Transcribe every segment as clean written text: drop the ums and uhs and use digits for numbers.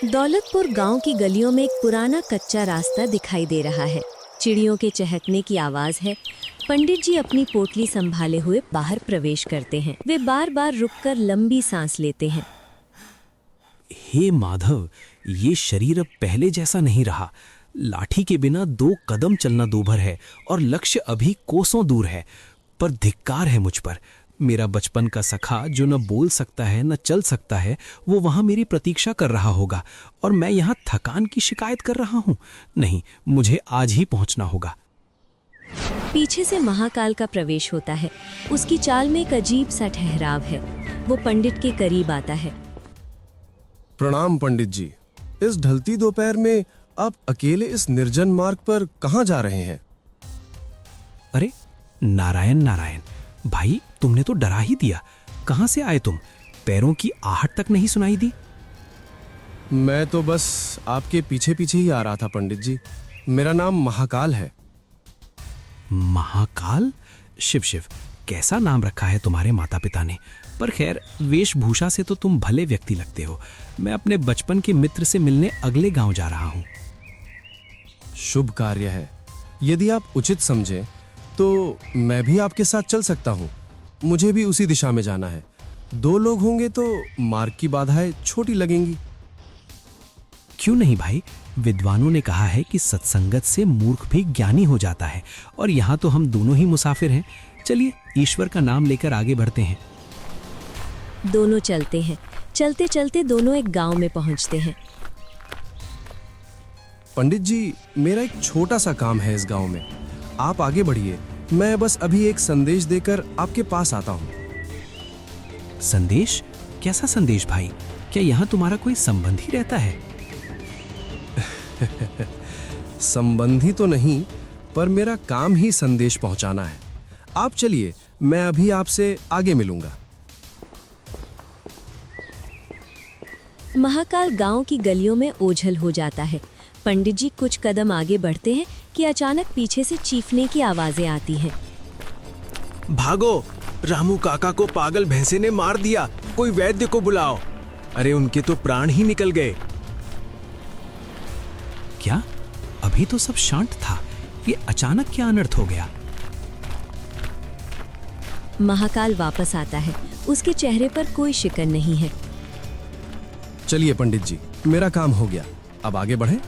दौलतपुर गांव की गलियों में एक पुराना कच्चा रास्ता दिखाई दे रहा है। चिड़ियों के चहकने की आवाज है। पंडित जी अपनी पोटली संभाले हुए बाहर प्रवेश करते हैं। वे बार बार रुककर लंबी सांस लेते हैं। हे माधव, ये शरीर अब पहले जैसा नहीं रहा। लाठी के बिना 2 कदम चलना दूभर है और लक्ष्य अभी कोसों दूर है। पर धिक्कार है मुझ पर। मेरा बचपन का सखा जो न बोल सकता है न चल सकता है, वो वहां मेरी प्रतीक्षा कर रहा होगा और मैं यहाँ ठकान की शिकायत कर रहा हूँ। नहीं, मुझे आज ही पहुँचना होगा। पीछे से महाकाल का प्रवेश होता है। उसकी चाल में एक अजीब सा ठहराव है। वो पंडित के करीब आता है। प्रणाम पंडित जी। इस ढलती दोपहर में आप अकेले इस निर्जन मार्ग पर कहां जा रहे हैं? अरे नारायण नारायण, भाई तुमने तो डरा ही दिया। कहां से आए तुम? पैरों की आहट तक नहीं सुनाई दी। मैं तो बस आपके पीछे पीछे ही आ रहा था पंडित जी। मेरा नाम महाकाल है। महाकाल? शिव शिव, कैसा नाम रखा है तुम्हारे माता पिता ने। पर खैर, वेशभूषा से तो तुम भले व्यक्ति लगते हो। मैं अपने बचपन के मित्र से मिलने अगले गांव जा रहा हूं। शुभ कार्य है। यदि आप उचित समझें तो मैं भी आपके साथ चल सकता हूं। मुझे भी उसी दिशा में जाना है। 2 लोग होंगे तो मार्ग की बाधाएं छोटी लगेंगी। क्यों नहीं भाई, विद्वानों ने कहा है कि सत्संगत से मूर्ख भी ज्ञानी हो जाता है। और यहाँ तो हम दोनों ही मुसाफिर हैं। चलिए ईश्वर का नाम लेकर आगे बढ़ते हैं। दोनों चलते हैं। चलते चलते दोनों एक गांव में पहुंचते हैं। पंडित जी, मेरा एक छोटा सा काम है इस गांव में। आप आगे बढ़िए। मैं बस अभी एक संदेश देकर आपके पास आता हूं। संदेश? कैसा संदेश भाई? क्या यहाँ तुम्हारा कोई संबंधी रहता है? संबंधी तो नहीं, पर मेरा काम ही संदेश पहुंचाना है। आप चलिए, मैं अभी आपसे आगे मिलूंगा। महाकाल गांव की गलियों में ओझल हो जाता है। पंडित जी कुछ कदम आगे बढ़ते हैं कि अचानक पीछे से चीखने की आवाजें आती हैं। भागो, रामू काका को पागल भैंसे ने मार दिया। कोई वैद्य को बुलाओ। अरे उनके तो प्राण ही निकल गए। क्या? अभी तो सब शांत था। ये अचानक क्या अनर्थ हो गया? महाकाल वापस आता है। उसके चेहरे पर कोई शिकन नहीं है। चलिए पंडित जी, मेरा काम हो गया। अब आगे बढ़ें।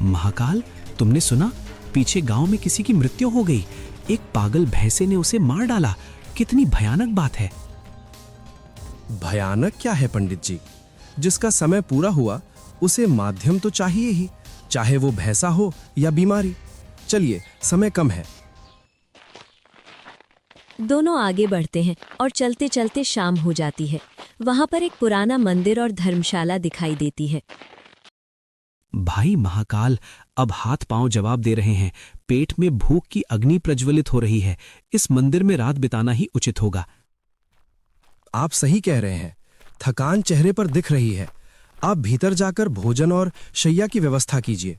महाकाल, तुमने सुना? पीछे गांव में किसी की मृत्यु हो गई। एक पागल भैंसे ने उसे मार डाला। कितनी भयानक बात है। भयानक क्या है पंडित जी? जिसका समय पूरा हुआ उसे माध्यम तो चाहिए ही, चाहे वो भैंसा हो या बीमारी। चलिए, समय कम है। दोनों आगे बढ़ते हैं और चलते चलते शाम हो जाती है। वहां पर एक पुराना मंदिर और धर्मशाला दिखाई देती है। भाई महाकाल, अब हाथ पांव जवाब दे रहे हैं। पेट में भूख की अग्नि प्रज्वलित हो रही है। इस मंदिर में रात बिताना ही उचित होगा। आप सही कह रहे हैं। थकान चेहरे पर दिख रही है। आप भीतर जाकर भोजन और शैया की व्यवस्था कीजिए।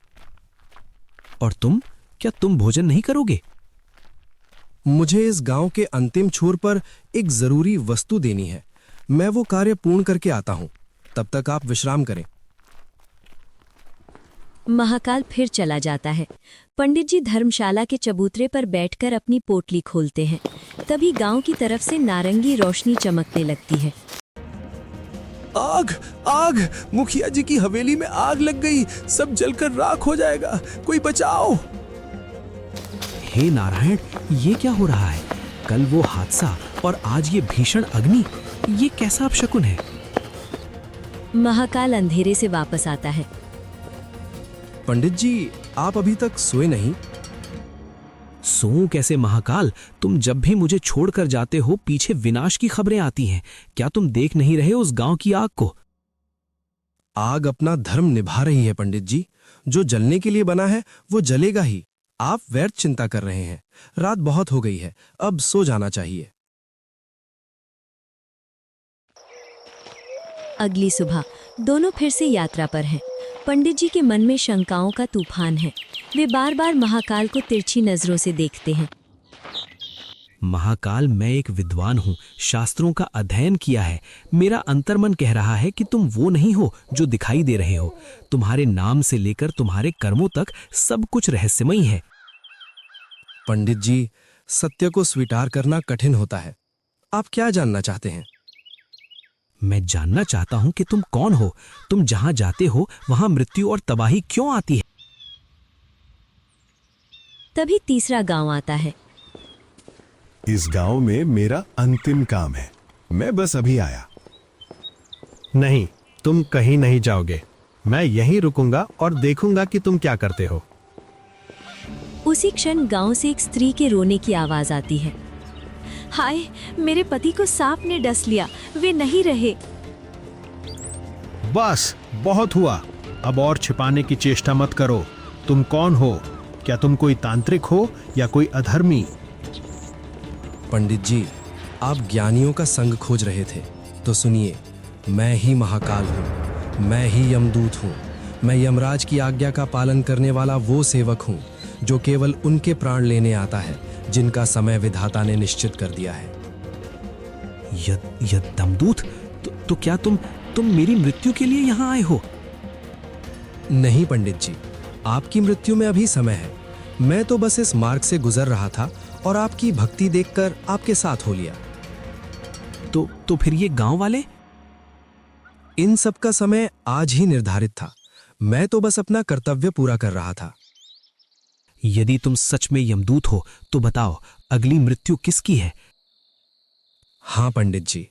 और तुम? क्या तुम भोजन नहीं करोगे? मुझे इस गांव के अंतिम छोर पर एक जरूरी वस्तु देनी है। मैं वो कार्य पूर्ण करके आता हूं। तब तक आप विश्राम करें। महाकाल फिर चला जाता है। पंडित जी धर्मशाला के चबूतरे पर बैठकर अपनी पोटली खोलते हैं। तभी गांव की तरफ से नारंगी रोशनी चमकने लगती है। आग, आग! मुखिया जी की हवेली में आग लग गई। सब जलकर राख हो जाएगा। कोई बचाओ! हे नारायण, ये क्या हो रहा है? कल वो हादसा और आज ये भीषण अग्नि। ये कैसा अपशकुन है? महाकाल अंधेरे से वापस आता है। पंडित जी, आप अभी तक सोए नहीं? सोऊं कैसे महाकाल? तुम जब भी मुझे छोड़कर जाते हो पीछे विनाश की खबरें आती हैं। क्या तुम देख नहीं रहे उस गांव की आग को? आग अपना धर्म निभा रही है पंडित जी। जो जलने के लिए बना है वो जलेगा ही। आप व्यर्थ चिंता कर रहे हैं। रात बहुत हो गई है, अब सो जाना चाहिए। अगली सुबह दोनों फिर से यात्रा पर हैं। पंडित जी के मन में शंकाओं का तूफान है। वे बार बार महाकाल को तिरछी नजरों से देखते हैं। महाकाल, मैं एक विद्वान हूँ, शास्त्रों का अध्ययन किया है। मेरा अंतर्मन कह रहा है कि तुम वो नहीं हो जो दिखाई दे रहे हो। तुम्हारे नाम से लेकर तुम्हारे कर्मों तक सब कुछ रहस्यमयी है। पंडित जी, सत्य को स्वीकार करना कठिन होता है। आप क्या जानना चाहते हैं? मैं जानना चाहता हूँ कि तुम कौन हो। तुम जहाँ जाते हो वहाँ मृत्यु और तबाही क्यों आती है? तभी तीसरा गांव आता है। इस गांव में मेरा अंतिम काम है, मैं बस अभी आया। नहीं, तुम कहीं नहीं जाओगे। मैं यहीं रुकूंगा और देखूंगा कि तुम क्या करते हो। उसी क्षण गांव से एक स्त्री के रोने की आवाज आती है। हाय, मेरे पति को सांप ने डस लिया, वे नहीं रहे। बस बहुत हुआ, अब और छिपाने की चेष्टा मत करो। तुम कौन हो? क्या तुम कोई तांत्रिक हो या कोई अधर्मी? पंडित जी, आप ज्ञानियों का संग खोज रहे थे, तो सुनिए, मैं ही महाकाल हूँ, मैं ही यमदूत हूँ। मैं यमराज की आज्ञा का पालन करने वाला वो सेवक हूँ जो केवल उनके प्राण लेने आता है जिनका समय विधाता ने निश्चित कर दिया है। यमदूत? तो क्या तुम मेरी मृत्यु के लिए यहाँ आए हो? नहीं पंडित जी, आपकी मृत्यु में अभी समय है। मैं तो बस इस मार्ग से गुजर रहा था और आपकी भक्ति देखकर आपके साथ हो लिया। तो फिर ये गांव वाले? इन सब का समय आज ही निर्धारित था। मैं तो बस अपना कर्तव्य पूरा कर रहा था। यदि तुम सच में यमदूत हो तो बताओ, अगली मृत्यु किसकी है? हाँ पंडित जी,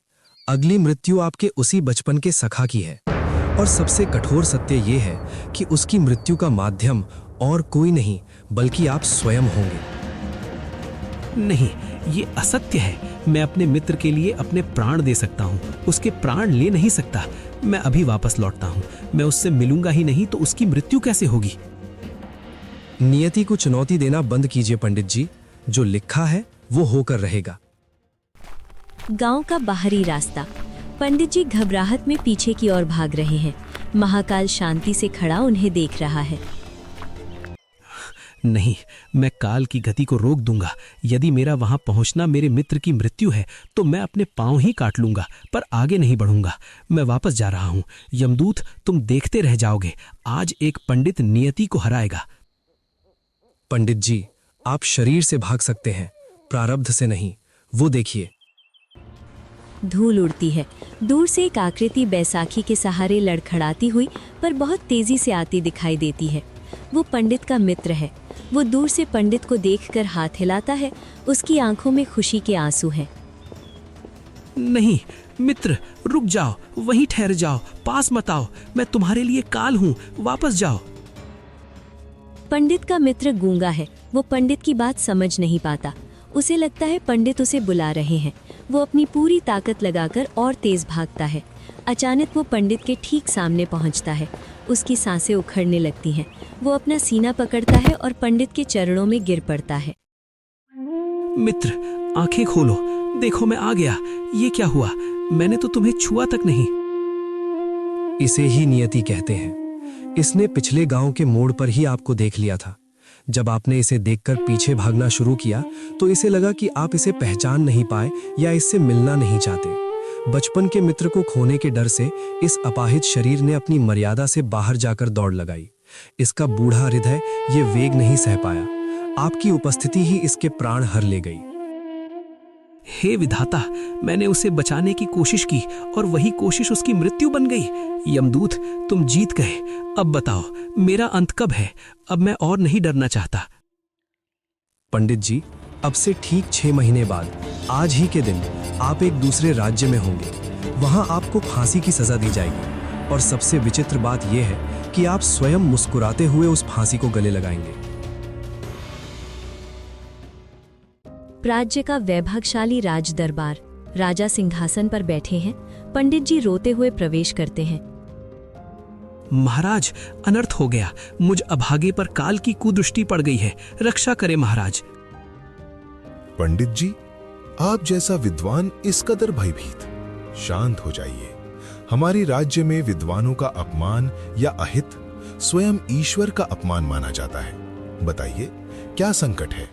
अगली मृत्यु आपके उसी बचपन के सखा की है। और सबसे कठोर सत्य यह है कि उसकी मृत्यु का माध्यम और कोई नहीं बल्कि आप स्वयं होंगे। नहीं, ये असत्य है। मैं अपने मित्र के लिए अपने प्राण दे सकता हूँ, उसके प्राण ले नहीं सकता। मैं अभी वापस लौटता हूँ। मैं उससे मिलूंगा ही नहीं तो उसकी मृत्यु कैसे होगी? नियति को चुनौती देना बंद कीजिए पंडित जी। जो लिखा है वो होकर रहेगा। गांव का बाहरी रास्ता। पंडित जी घबराहट में पीछे की ओर भाग रहे हैं। महाकाल शांति से खड़ा उन्हें देख रहा है। नहीं, मैं काल की गति को रोक दूंगा। यदि मेरा वहां पहुंचना मेरे मित्र की मृत्यु है तो मैं अपने पांव ही काट लूंगा, पर आगे नहीं बढ़ूंगा। मैं वापस जा रहा हूं। यमदूत, तुम देखते रह जाओगे। आज एक पंडित नियति को हराएगा। पंडित जी, आप शरीर से भाग सकते हैं, प्रारब्ध से नहीं। वो देखिए। धूल उड़ती है। दूर से एक आकृति बैसाखी के सहारे लड़खड़ाती हुई पर बहुत तेजी से आती दिखाई देती है। वो पंडित का मित्र है। वो दूर से पंडित को देखकर हाथ हिलाता है। उसकी आंखों में खुशी के आंसू हैं। नहीं मित्र, रुक जाओ, वहीं ठहर जाओ, पास मत आओ। मैं तुम्हारे लिए काल हूं, वापस जाओ। पंडित का मित्र गूंगा है। वो पंडित की बात समझ नहीं पाता। उसे लगता है पंडित उसे बुला रहे हैं। वो अपनी पूरी ताकत लगाकर और तेज भागता है। अचानक वो पंडित के ठीक सामने पहुंचता है। उसकी सांसें उखड़ने लगती हैं। वो अपना सीना पकड़ता है और पंडित के चरणों में गिर पड़ता है। मित्र, आंखें खोलो, देखो मैं आ गया। ये क्या हुआ? मैंने तो तुम्हें छुआ तक नहीं। इसे ही नियति कहते हैं। इसने पिछले गांव के मोड़ पर ही आपको देख लिया था। जब आपने इसे देखकर पीछे भागना शुरू किया तो इसे लगा कि आप इसे पहचान नहीं पाए या इससे मिलना नहीं चाहते। बचपन के मित्र को खोने के डर से इस अपाहिज शरीर ने अपनी मर्यादा से बाहर जाकर दौड़ लगाई। इसका बूढ़ा हृदय ये वेग नहीं सह पाया। आपकी उपस्थिति ही इसके प्राण हर ले गई। हे विधाता, मैंने उसे बचाने की कोशिश की और वही कोशिश उसकी मृत्यु बन गई। यमदूत, तुम जीत गए। अब बताओ, मेरा अंत कब है? अब मैं और नहीं डरना चाहता। पंडित जी, अब से ठीक 6 महीने बाद आज ही के दिन आप एक दूसरे राज्य में होंगे। वहां आपको फांसी की सजा दी जाएगी और सबसे विचित्र बात यह है कि आप स्वयं मुस्कुराते हुए उस फांसी को गले लगाएंगे। राज्य का वैभवशाली राज दरबार। राजा सिंहासन पर बैठे हैं। पंडित जी रोते हुए प्रवेश करते हैं। महाराज, अनर्थ हो गया। मुझ अभागे पर काल की कुदृष्टि पड़ गई है। रक्षा करे महाराज। पंडित जी, आप जैसा विद्वान इस कदर भयभीत, शांत हो जाइए। हमारे राज्य में विद्वानों का अपमान या अहित स्वयं ईश्वर का अपमान माना जाता है। बताइए, क्या संकट है?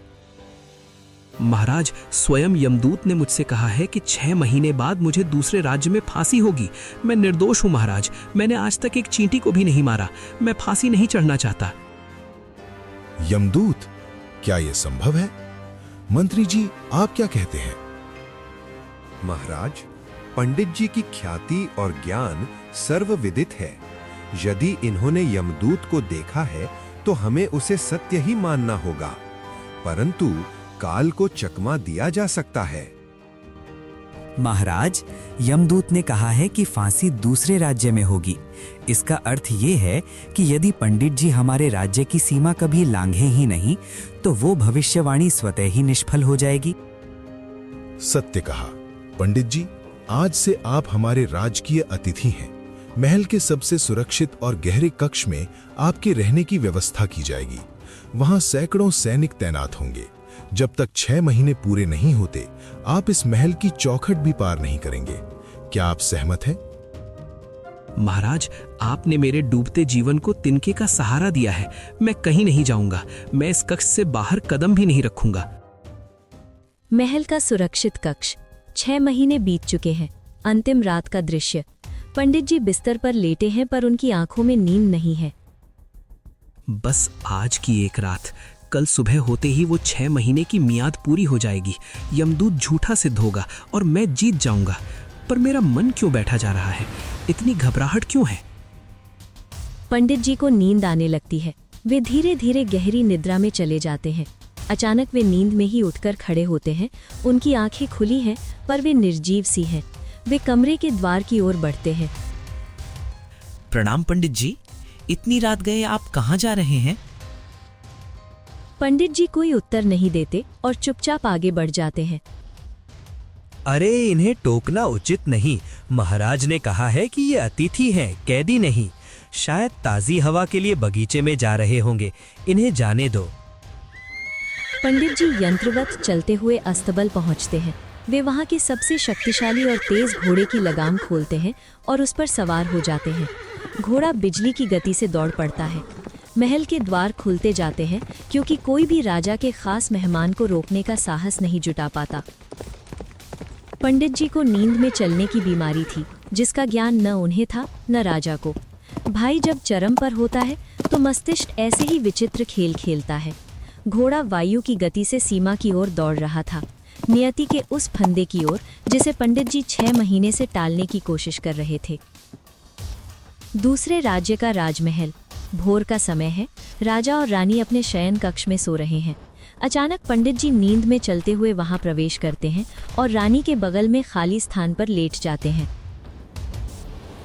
महाराज, स्वयं यमदूत ने मुझसे कहा है कि 6 महीने बाद मुझे दूसरे राज्य में फांसी होगी। मैं निर्दोष हूँ महाराज, मैंने आज तक एक चींटी को भी नहीं मारा। मैं फांसी नहीं चढ़ना चाहता। यमदूत, क्या यह संभव है? मंत्री जी, आप क्या कहते हैं? महाराज, पंडित जी की ख्याति और ज्ञान सर्वविदित है। यदि इन्होंने यमदूत को देखा है तो हमें उसे सत्य ही मानना होगा, परंतु काल को चकमा दिया जा सकता है। महाराज, यमदूत ने कहा है कि फांसी दूसरे राज्य में होगी। इसका अर्थ ये है कि यदि पंडित जी हमारे राज्य की सीमा कभी लांघे ही नहीं तो वो भविष्यवाणी स्वतः ही निष्फल हो जाएगी। सत्य कहा। पंडित जी, आज से आप हमारे राजकीय अतिथि हैं। महल के सबसे सुरक्षित और गहरे कक्ष में आपके रहने की व्यवस्था की जाएगी। वहां सैकड़ों सैनिक तैनात होंगे। जब तक 6 महीने पूरे नहीं होते, आप इस महल की चौखट भी पार नहीं करेंगे। क्या आप सहमत हैं? महाराज, आपने मेरे डूबते जीवन को तिनके का सहारा दिया है। मैं कहीं नहीं जाऊंगा। मैं इस कक्ष से बाहर कदम भी नहीं रखूंगा। महल का सुरक्षित कक्ष। 6 महीने बीत चुके हैं। अंतिम रात का दृश्य। पंडित जी बिस्तर पर लेटे हैं पर उनकी आंखों में नींद नहीं है। बस आज की एक रात। कल सुबह होते ही वो 6 महीने की मियाद पूरी हो जाएगी। यमदूत झूठा सिद्ध होगा और मैं जीत जाऊंगा। पर मेरा मन क्यों बैठा जा रहा है? इतनी घबराहट क्यों है? पंडित जी को नींद आने लगती है। वे धीरे धीरे गहरी निद्रा में चले जाते हैं। अचानक वे नींद में ही उठकर खड़े होते हैं। उनकी आंखें खुली हैं पर वे निर्जीव सी हैं। वे कमरे के द्वार की ओर बढ़ते हैं। प्रणाम पंडित जी, इतनी रात गए आप कहाँ जा रहे हैं? पंडित जी कोई उत्तर नहीं देते और चुपचाप आगे बढ़ जाते हैं। अरे, इन्हें टोकना उचित नहीं। महाराज ने कहा है कि ये अतिथि हैं, कैदी नहीं। शायद ताजी हवा के लिए बगीचे में जा रहे होंगे। इन्हें जाने दो। पंडित जी यंत्रवत चलते हुए अस्तबल पहुंचते हैं। वे वहां के सबसे शक्तिशाली और तेज घोड़े की लगाम खोलते हैं और उस पर सवार हो जाते हैं। घोड़ा बिजली की गति से दौड़ पड़ता है। महल के द्वार खुलते जाते हैं क्योंकि कोई भी राजा के खास मेहमान को रोकने का साहस नहीं जुटा पाता। पंडित जी को नींद में चलने की बीमारी थी, जिसका ज्ञान न उन्हें था न राजा को। भाई जब चरम पर होता है तो मस्तिष्क ऐसे ही विचित्र खेल खेलता है। घोड़ा वायु की गति से सीमा की ओर दौड़ रहा था, नियति के उस फंदे की ओर जिसे पंडित जी 6 महीने से टालने की कोशिश कर रहे थे। दूसरे राज्य का राजमहल। भोर का समय है। राजा और रानी अपने शयन कक्ष में सो रहे हैं। अचानक पंडित जी नींद में चलते हुए वहां प्रवेश करते हैं और रानी के बगल में खाली स्थान पर लेट जाते हैं।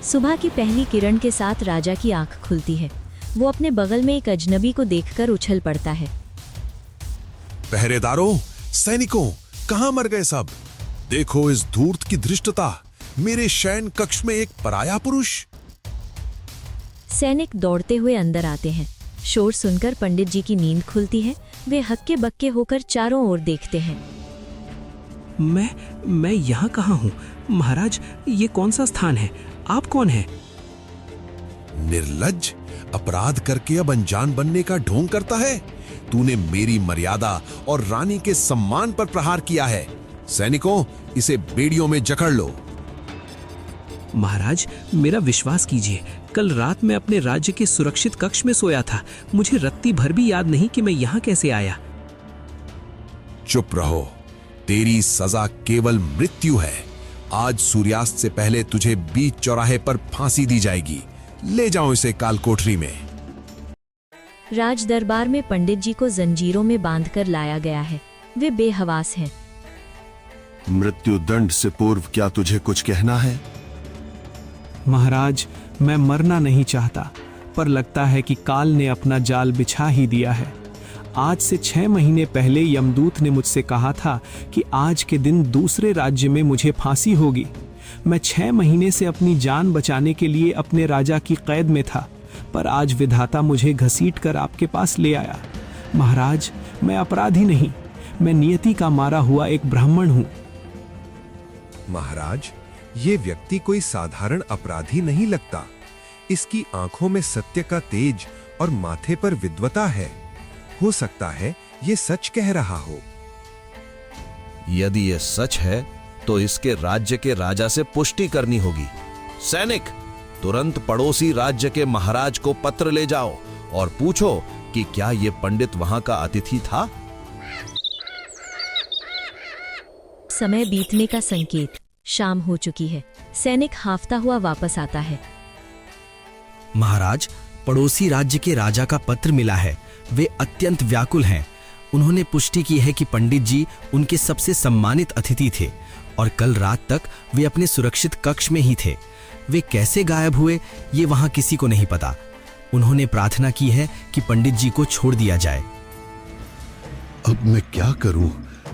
सुबह की पहली किरण के साथ राजा की आंख खुलती है। वो अपने बगल में एक अजनबी को देखकर उछल पड़ता है। पहरेदारों, सैनिकों, कहां मर गए सब? देखो इस धूर्त की धृष्टता। मेरे शयन कक्ष में एक पराया पुरुष। सैनिक दौड़ते हुए अंदर आते हैं। शोर सुनकर पंडित जी की नींद खुलती है। वे हक्के बक्के होकर चारों ओर देखते हैं। मैं यहाँ कहाँ हूँ? महाराज, ये कौन सा स्थान है? आप कौन हैं? निर्लज्ज, अपराध करके अब अनजान बनने का ढोंग करता है। तूने मेरी मर्यादा और रानी के सम्मान पर प्रहार किया है। सैनिकों, इसे बेड़ियों में जकड़ लो। महाराज, मेरा विश्वास कीजिए, कल रात मैं अपने राज्य के सुरक्षित कक्ष में सोया था। मुझे रत्ती भर भी याद नहीं कि मैं यहाँ कैसे आया। चुप रहो। तेरी सजा केवल मृत्यु है। आज सूर्यास्त से पहले तुझे बीच चौराहे पर फांसी दी जाएगी। ले जाओ इसे काल कोठरी में। राज दरबार में पंडित जी को जंजीरों में बांधकर लाया गया है। वे बेहवास हैं। मृत्यु दंड से पूर्व क्या तुझे कुछ कहना है? महाराज, मैं मरना नहीं चाहता, पर लगता है कि काल ने अपना जाल बिछा ही दिया है। आज से 6 महीने पहले यमदूत ने मुझसे कहा था कि आज के दिन दूसरे राज्य में मुझे फांसी होगी। मैं 6 महीने से अपनी जान बचाने के लिए अपने राजा की कैद में था, पर आज विधाता मुझे घसीट कर आपके पास ले आया। महाराज, मैं अपराधी नहीं, मैं नियति का मारा हुआ एक ब्राह्मण हूँ। महाराज, ये व्यक्ति कोई साधारण अपराधी नहीं लगता। इसकी आंखों में सत्य का तेज और माथे पर विद्वता है। हो सकता है ये सच कह रहा हो। यदि ये सच है तो इसके राज्य के राजा से पुष्टि करनी होगी। सैनिक, तुरंत पड़ोसी राज्य के महाराज को पत्र ले जाओ और पूछो कि क्या ये पंडित वहां का अतिथि था। समय बीतने का संकेत, शाम हो चुकी है। सैनिक हांफता हुआ वापस आता है। महाराज, पड़ोसी राज्य के राजा का पत्र मिला है। वे अत्यंत व्याकुल हैं। उन्होंने पुष्टि की है कि पंडित जी उनके सबसे सम्मानित अतिथि थे और कल रात तक वे अपने सुरक्षित कक्ष में ही थे। वे कैसे गायब हुए ये वहां किसी को नहीं पता। उन्होंने प्रार्थना की है कि पंडित जी को छोड़ दिया जाए। अब मैं क्या करूं?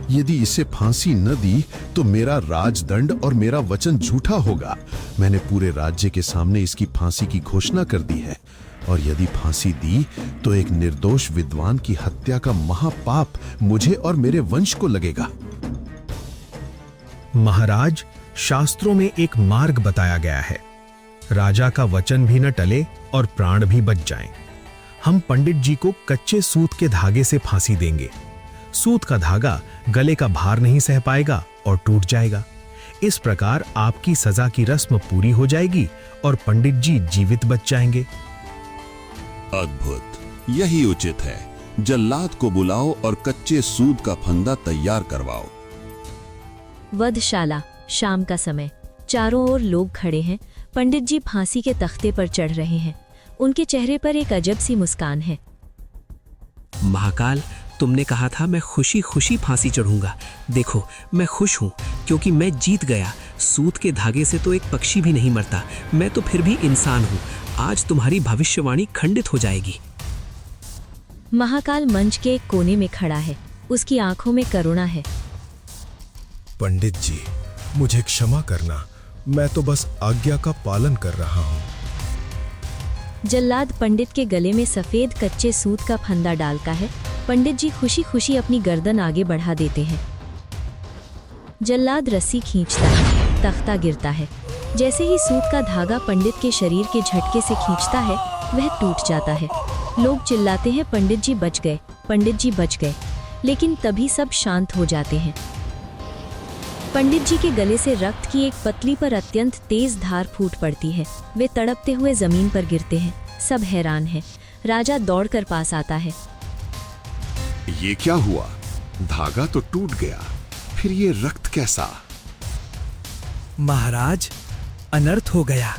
यदि इसे फांसी न दी तो मेरा राजदंड और मेरा वचन झूठा होगा। मैंने पूरे राज्य के सामने इसकी फांसी की घोषणा कर दी है और यदि फांसी दी तो एक निर्दोष विद्वान की हत्या का महापाप मुझे और मेरे वंश को लगेगा। महाराज, शास्त्रों में एक मार्ग बताया गया है। राजा का वचन भी न टले और प्राण भी बच जाएं। हम पंडित जी को कच्चे सूत के धागे से फांसी देंगे। सूत का धागा गले का भार नहीं सह पाएगा और टूट जाएगा। इस प्रकार आपकी सजा की रस्म पूरी हो जाएगी और पंडित जी जीवित बच जाएंगे। अद्भुत, यही उचित है। जल्लाद को बुलाओ और कच्चे सूत का फंदा तैयार करवाओ। वधशाला, शाम का समय। चारों ओर लोग खड़े हैं। पंडित जी फांसी के तख्ते पर चढ़ रहे हैं। उनके चेहरे पर एक अजब सी मुस्कान है। महाकाल, तुमने कहा था मैं खुशी खुशी फांसी चढ़ूंगा। देखो, मैं खुश हूं क्योंकि मैं जीत गया। सूत के धागे से तो एक पक्षी भी नहीं मरता। मैं तो फिर भी इंसान हूं। आज तुम्हारी भविष्यवाणी खंडित हो जाएगी। महाकाल मंच के एक कोने में खड़ा है। उसकी आंखों में करुणा है। पंडित जी, मुझे क्षमा करना। मैं तो बस आज्ञा का पालन कर रहा हूं। जल्लाद पंडित के गले में सफेद कच्चे सूत का फंदा डालता है। पंडित जी खुशी खुशी अपनी गर्दन आगे बढ़ा देते हैं। जल्लाद रस्सी खींचता है, तख्ता गिरता है। जैसे ही सूत का धागा पंडित के शरीर के झटके से खींचता है, वह टूट जाता है। लोग चिल्लाते हैं, पंडित जी बच गए, पंडित जी बच गए। लेकिन तभी सब शांत हो जाते हैं। पंडित जी के गले से रक्त की एक पतली पर अत्यंत तेज धार फूट पड़ती है। वे तड़पते हुए जमीन पर गिरते हैं। सब हैरान हैं। राजा दौड़कर पास आता है। ये क्या हुआ? धागा तो टूट गया, फिर ये रक्त कैसा? महाराज, अनर्थ हो गया।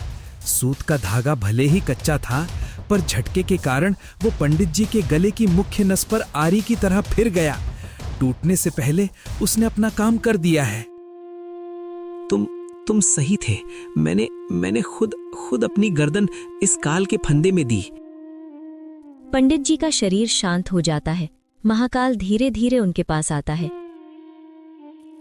सूत का धागा भले ही कच्चा था, पर झटके के कारण वो पंडित जी के गले की मुख्य नस पर आरी की तरह फिर गया। टूटने से पहले उसने अपना काम कर दिया है। तुम सही थे। मैंने खुद अपनी गर्दन इस काल के फंदे में दी। पंडित जी का शरीर शांत हो जाता है। महाकाल धीरे धीरे उनके पास आता है।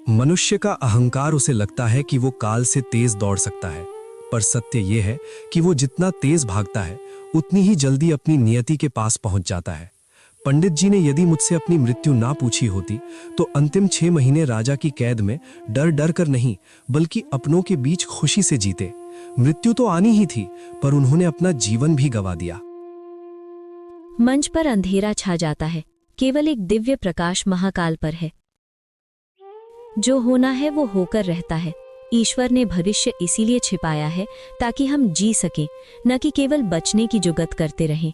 मनुष्य का अहंकार उसे लगता है कि वो काल से तेज दौड़ सकता है, पर सत्य ये है कि वो जितना तेज भागता है उतनी ही जल्दी अपनी नियति के पास पहुंच जाता है। पंडित जी ने यदि मुझसे अपनी मृत्यु ना पूछी होती तो अंतिम 6 महीने राजा की कैद में डर डर कर नहीं बल्कि अपनों के बीच खुशी से जीते। मृत्यु तो आनी ही थी, पर उन्होंने अपना जीवन भी गंवा दिया। मंच पर अंधेरा छा जाता है। केवल एक दिव्य प्रकाश महाकाल पर है। जो होना है वो होकर रहता है। ईश्वर ने भविष्य इसीलिए छिपाया है ताकि हम जी सकें, न कि केवल बचने की जुगत करते रहें।